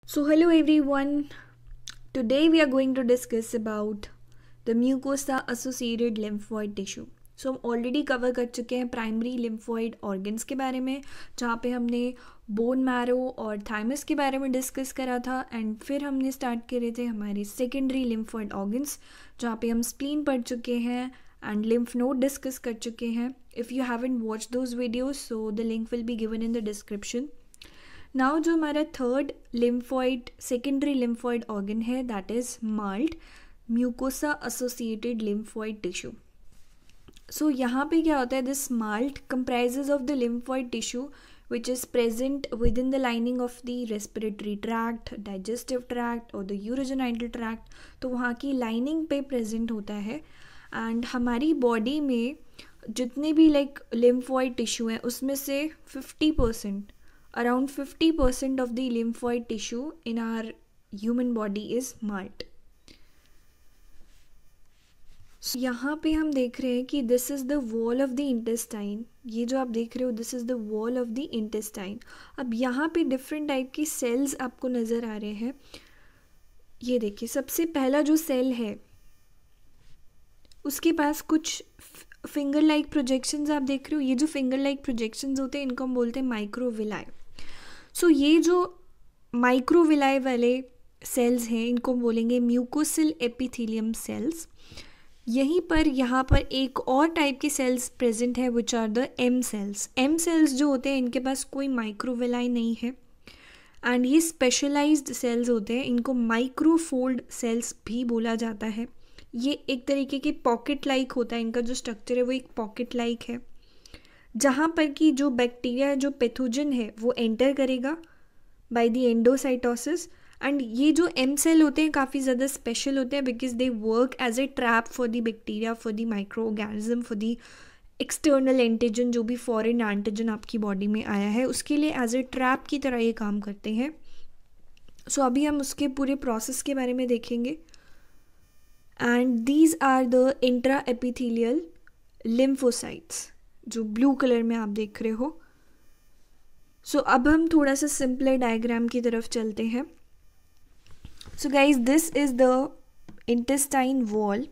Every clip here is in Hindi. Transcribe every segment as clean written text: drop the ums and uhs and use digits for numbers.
So hello everyone. Today we are going to discuss about the mucosa associated lymphoid tissue. सो हम ऑलरेडी कवर कर चुके हैं प्राइमरी लिम्फॉइड ऑर्गन्स के बारे में, जहाँ पे हमने बोन मैरो और थाइमस के बारे में डिस्कस करा था। एंड फिर हमने स्टार्ट करे थे हमारे सेकेंडरी लिम्फॉइड ऑर्गन्स, जहाँ पे हम स्प्लीन पढ़ चुके हैं एंड लिम्फ नोड डिस्कस कर चुके हैं। If you haven't watch those videos so the link will be given in the description. Now जो हमारा third lymphoid secondary lymphoid organ है that is MALT mucosa associated lymphoid tissue. So यहाँ पे क्या होता है, this MALT comprises of the lymphoid tissue which is present within the lining of the respiratory tract, digestive tract और the urogenital tract। तो वहाँ की लाइनिंग पे प्रेजेंट होता है। एंड हमारी बॉडी में जितने भी लिम्फॉइड टिश्यू हैं उसमें से 50% around 50% of the lymphoid tissue in our human body is malt। So, यहाँ पे हम देख रहे हैं कि this is the wall of the intestine. ये जो आप देख रहे हो this is the wall of the intestine. अब यहाँ पे डिफरेंट टाइप की सेल्स आपको नज़र आ रहे हैं। ये देखिए, सबसे पहला जो सेल है उसके पास कुछ फिंगर लाइक प्रोजेक्शंस आप देख रहे हो। ये जो फिंगर लाइक प्रोजेक्शंस होते हैं इनको हम बोलते हैं माइक्रोविलाई। सो ये जो माइक्रोविलाई वाले सेल्स हैं इनको बोलेंगे म्यूकोसिल एपिथेलियम सेल्स। यहीं पर यहाँ पर एक और टाइप के सेल्स प्रेजेंट है which are the M cells. M cells जो होते हैं इनके पास कोई माइक्रोविलाई नहीं है एंड ये स्पेशलाइज्ड सेल्स होते हैं। इनको माइक्रोफोल्ड सेल्स भी बोला जाता है। ये एक तरीके के पॉकेट लाइक होता है, इनका जो स्ट्रक्चर है वो एक पॉकेट लाइक है, जहाँ पर कि जो बैक्टीरिया जो पैथोजन है वो एंटर करेगा बाय द एंडोसाइटोसिस। एंड ये जो एम सेल होते हैं काफ़ी ज़्यादा स्पेशल होते हैं because they work as a trap for the bacteria, for the microorganism, for the external antigen. जो भी फॉरेन एंटीजन आपकी बॉडी में आया है उसके लिए एज ए ट्रैप की तरह ये काम करते हैं। सो अभी हम उसके पूरे प्रोसेस के बारे में देखेंगे। And these are the intraepithelial lymphocytes जो ब्लू कलर में आप देख रहे हो। सो अब हम थोड़ा सा सिंपलर डायग्राम की तरफ चलते हैं। So guys, this is the intestine wall.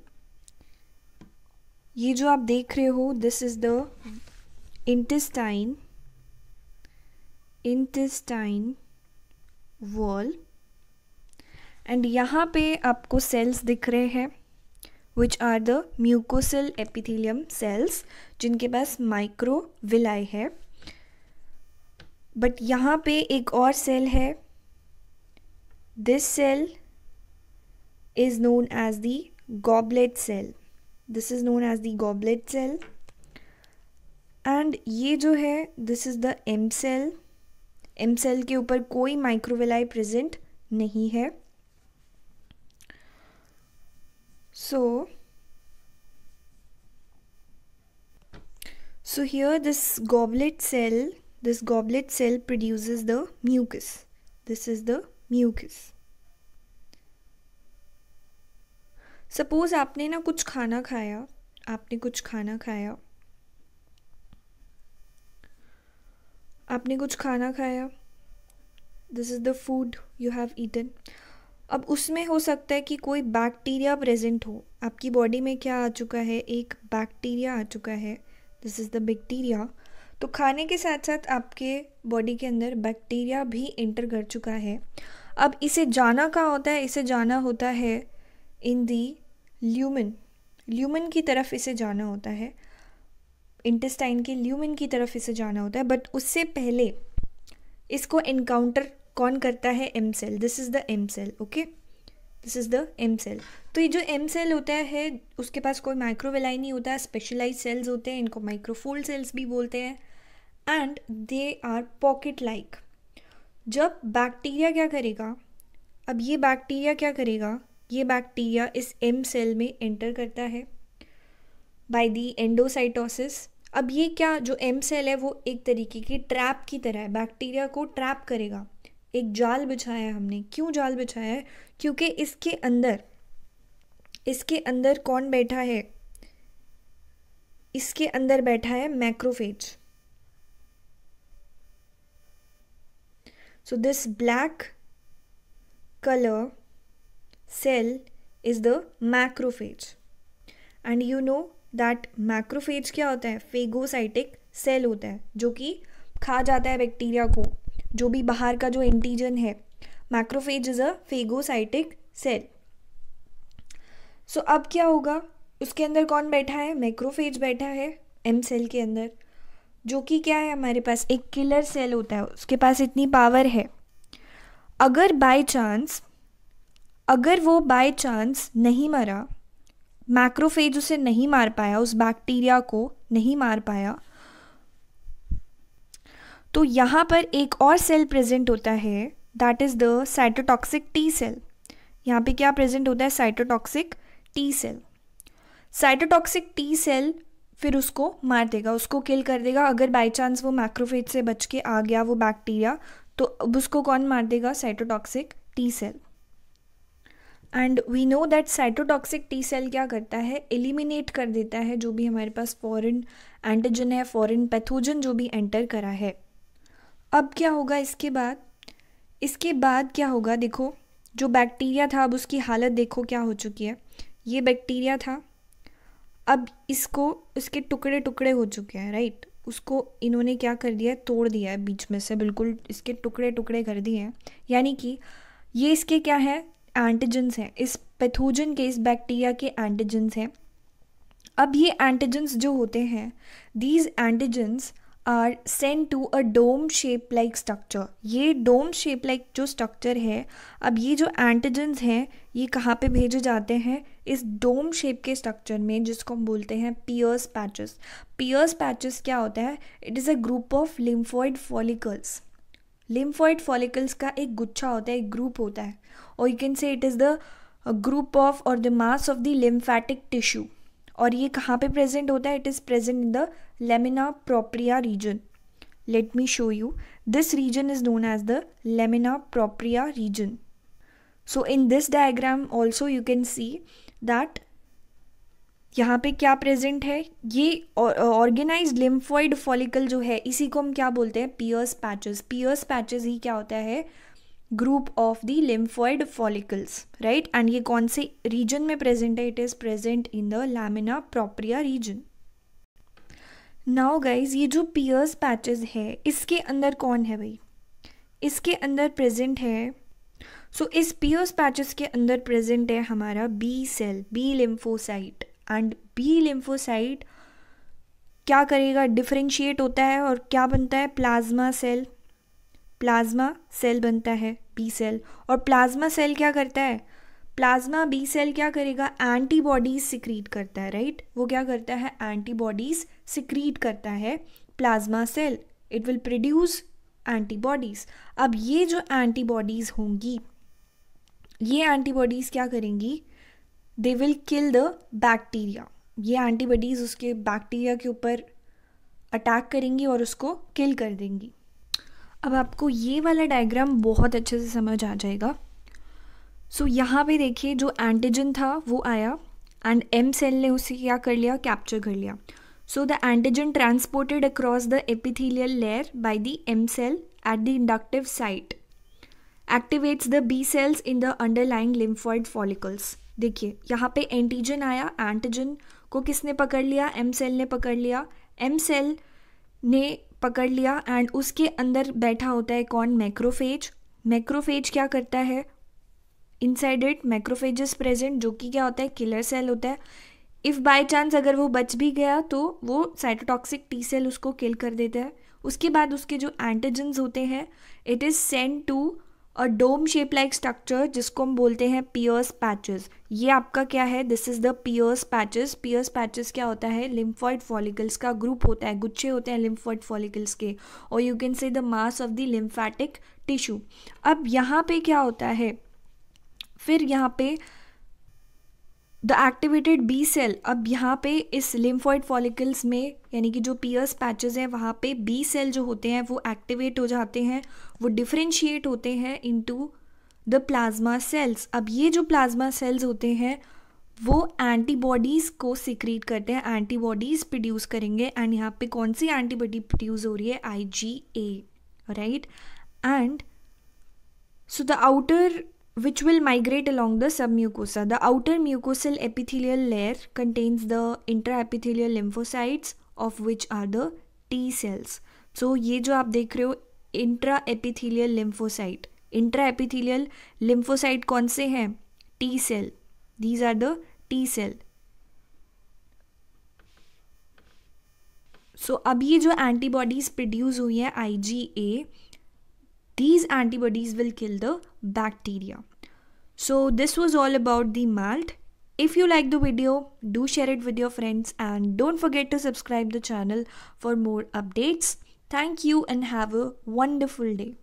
ये जो आप देख रहे हो this is the intestine wall. And यहाँ पे आपको सेल्स दिख रहे हैं which are the mucosal epithelium cells जिनके पास माइक्रोविलाई है। बट यहाँ पे एक और सेल है, this cell is known as the goblet cell। this is known as the goblet cell। and ये जो है this is the M cell। M cell के ऊपर कोई माइक्रोविलाई प्रेजेंट नहीं है। so here this goblet cell produces the mucus। this is the mucus। Suppose आपने ना कुछ खाना खाया, आपने कुछ खाना खाया, this is the food you have eaten. अब उसमें हो सकता है कि कोई बैक्टीरिया प्रेजेंट हो। आपकी बॉडी में क्या आ चुका है, एक बैक्टीरिया आ चुका है, दिस इज़ द बैक्टीरिया। तो खाने के साथ साथ आपके बॉडी के अंदर बैक्टीरिया भी एंटर कर चुका है। अब इसे जाना कहाँ होता है, इसे जाना होता है इन दी ल्यूमन की तरफ इसे जाना होता है, इंटेस्टाइन के ल्यूमन की तरफ इसे जाना होता है। बट उससे पहले इसको एनकाउंटर कौन करता है, M cell. This is the M cell. Okay, this is the M cell. तो ये जो एम सेल होता है उसके पास कोई माइक्रोविलाई नहीं होता है, स्पेशलाइज सेल्स होते हैं, इनको माइक्रोफोल्ड सेल्स भी बोलते हैं। And they are pocket like. जब बैक्टीरिया क्या करेगा, अब ये बैक्टीरिया क्या करेगा, ये बैक्टीरिया इस एम सेल में एंटर करता है बाय द एंडोसाइटोसिस। अब ये क्या जो एम सेल है वो एक तरीके की ट्रैप की तरह है, बैक्टीरिया को ट्रैप करेगा। एक जाल बिछाया है हमने। क्यों जाल बिछाया है, क्योंकि इसके अंदर कौन बैठा है, इसके अंदर बैठा है macrophage. So this black color cell is the macrophage. And you know that macrophage क्या होता है? फेगोसाइटिक सेल होता है जो कि खा जाता है बैक्टीरिया को, जो भी बाहर का जो एंटीजन है. Macrophage is a phagocytic cell. So अब क्या होगा, उसके अंदर कौन बैठा है? मैक्रोफेज बैठा है एम सेल के अंदर, जो कि क्या है, हमारे पास एक किलर सेल होता है. उसके पास इतनी पावर है, अगर वो बाय चांस नहीं मरा, मैक्रोफेज उसे नहीं मार पाया, उस बैक्टीरिया को नहीं मार पाया, तो यहाँ पर एक और सेल प्रेजेंट होता है, that is the cytotoxic T cell. यहाँ पे क्या प्रेजेंट होता है? Cytotoxic T cell. Cytotoxic T cell फिर उसको मार देगा, उसको किल कर देगा. अगर बाय चांस वो मैक्रोफेज से बच के आ गया वो बैक्टीरिया, तो अब उसको कौन मार देगा? Cytotoxic T cell. And we know that cytotoxic T cell क्या करता है? एलिमिनेट कर देता है जो भी हमारे पास फॉरेन एंटीजन है, फॉरेन पैथोजन जो भी एंटर करा है. अब क्या होगा इसके बाद क्या होगा? देखो, जो बैक्टीरिया था अब उसकी हालत देखो क्या हो चुकी है. ये बैक्टीरिया था, अब इसके टुकड़े टुकड़े हो चुके हैं, राइट. उसको इन्होंने क्या कर दिया है? तोड़ दिया है बीच में से, बिल्कुल इसके टुकड़े टुकड़े कर दिए हैं. यानी कि ये इसके क्या है? एंटीजन्स हैं, इस पैथोजन के, इस बैक्टीरिया के एंटीजन्स हैं. अब ये एंटीजन्स जो होते हैं, these antigens are send to a dome shape like structure. ये डोम शेप लाइक जो स्ट्रक्चर है, अब ये जो एंटीजन्स हैं ये कहाँ पे भेजे जाते हैं? इस डोम शेप के स्ट्रक्चर में, जिसको हम बोलते हैं पियर्स पैचेस. पियर्स पैचेस क्या होता है? It is a group of lymphoid follicles. Lymphoid follicles का एक गुच्छा होता है, एक ग्रुप होता है, और you can say it is the group of और the mass of the lymphatic tissue. और ये कहाँ पे प्रेजेंट होता है? It is present in the lamina propria region. Let me show you. This region is known as the lamina propria region. So in this diagram also you can see that यहाँ पे क्या प्रेजेंट है? ये ऑर्गेनाइज्ड लिम्फॉइड फॉलिकल जो है, इसी को हम क्या बोलते हैं? Peyer's patches. पियर्स पैचेस ही क्या होता है? Group of the lymphoid follicles, right. And ये कौन से रीजन में प्रेजेंट है? It is present in the lamina propria region. Now guys, ये जो पियर्स पैचेस है, इसके अंदर कौन है भाई? इसके अंदर प्रेजेंट है, सो इस पियर्स पैचेस के अंदर प्रेजेंट है हमारा B cell, B lymphocyte. And B lymphocyte क्या करेगा? डिफरेंशिएट होता है और क्या बनता है? Plasma cell. प्लाज्मा सेल बनता है बी सेल. और प्लाज्मा सेल क्या करता है? प्लाज्मा बी सेल क्या करेगा? एंटीबॉडीज सिक्रीट करता है, राइट. वो क्या करता है? एंटीबॉडीज सिक्रीट करता है plasma cell. It will produce antibodies. अब ये जो एंटीबॉडीज होंगी, ये एंटीबॉडीज क्या करेंगी? They will kill the bacteria. ये एंटीबॉडीज उसके बैक्टीरिया के ऊपर अटैक करेंगी और उसको किल कर देंगी. अब आपको ये वाला डायग्राम बहुत अच्छे से समझ आ जाएगा. सो यहाँ पे देखिए, जो एंटीजन था वो आया एंड एम सेल ने उसे क्या कर लिया? कैप्चर कर लिया. So the antigen transported across the epithelial layer by the M cell at the inductive site activates the B cells in the underlying lymphoid follicles. देखिए यहाँ पे एंटीजन आया, एंटीजन को किसने पकड़ लिया? एम सेल ने पकड़ लिया. एम सेल ने पकड़ लिया एंड उसके अंदर बैठा होता है कौन? मैक्रोफेज. मैक्रोफेज क्या करता है? Inside it macrophage is present, जो कि क्या होता है? किलर सेल होता है. इफ़ बाय चांस अगर वो बच भी गया तो वो साइटोटॉक्सिक टी सेल उसको किल कर देता है. उसके बाद उसके जो एंटीजन्स होते हैं, it is send to a dome shape like structure, जिसको हम बोलते हैं पियर्स पैचेस. ये आपका क्या है? This is the Peyer's patches. Peyer's patches क्या होता है? लिम्फॉइड फॉलिकल्स का ग्रुप होता है, गुच्छे होते हैं लिम्फॉइड फॉलिकल्स के, और यू कैन से the mass of the lymphatic tissue. अब यहाँ पे क्या होता है? फिर यहाँ पे द एक्टिवेटेड बी सेल, अब यहाँ पे इस लिम्फॉइड फॉलिकल्स में, यानी कि जो पियर्स पैचेस हैं वहाँ पे बी सेल जो होते हैं वो एक्टिवेट हो जाते हैं, वो डिफरेंशिएट होते हैं इनटू द प्लाज्मा सेल्स. अब ये जो प्लाज्मा सेल्स होते हैं वो एंटीबॉडीज़ को सिक्रीट करते हैं, एंटीबॉडीज़ प्रोड्यूस करेंगे. एंड यहाँ पे कौन सी एंटीबॉडी प्रोड्यूस हो रही है? IgA, right. And so the outer which will migrate along the submucosa. The outer mucosal epithelial layer contains the intraepithelial lymphocytes, of which are the T cells. So ये जो आप देख रहे हो intraepithelial lymphocyte, intraepithelial lymphocyte कौन से हैं? T cell. These are the T cell. So अब ये जो antibodies produce हुई हैं IgA, these antibodies will kill the bacteria. So this was all about the malt. If you like the video, do share it with your friends and don't forget to subscribe the channel for more updates. Thank you and have a wonderful day.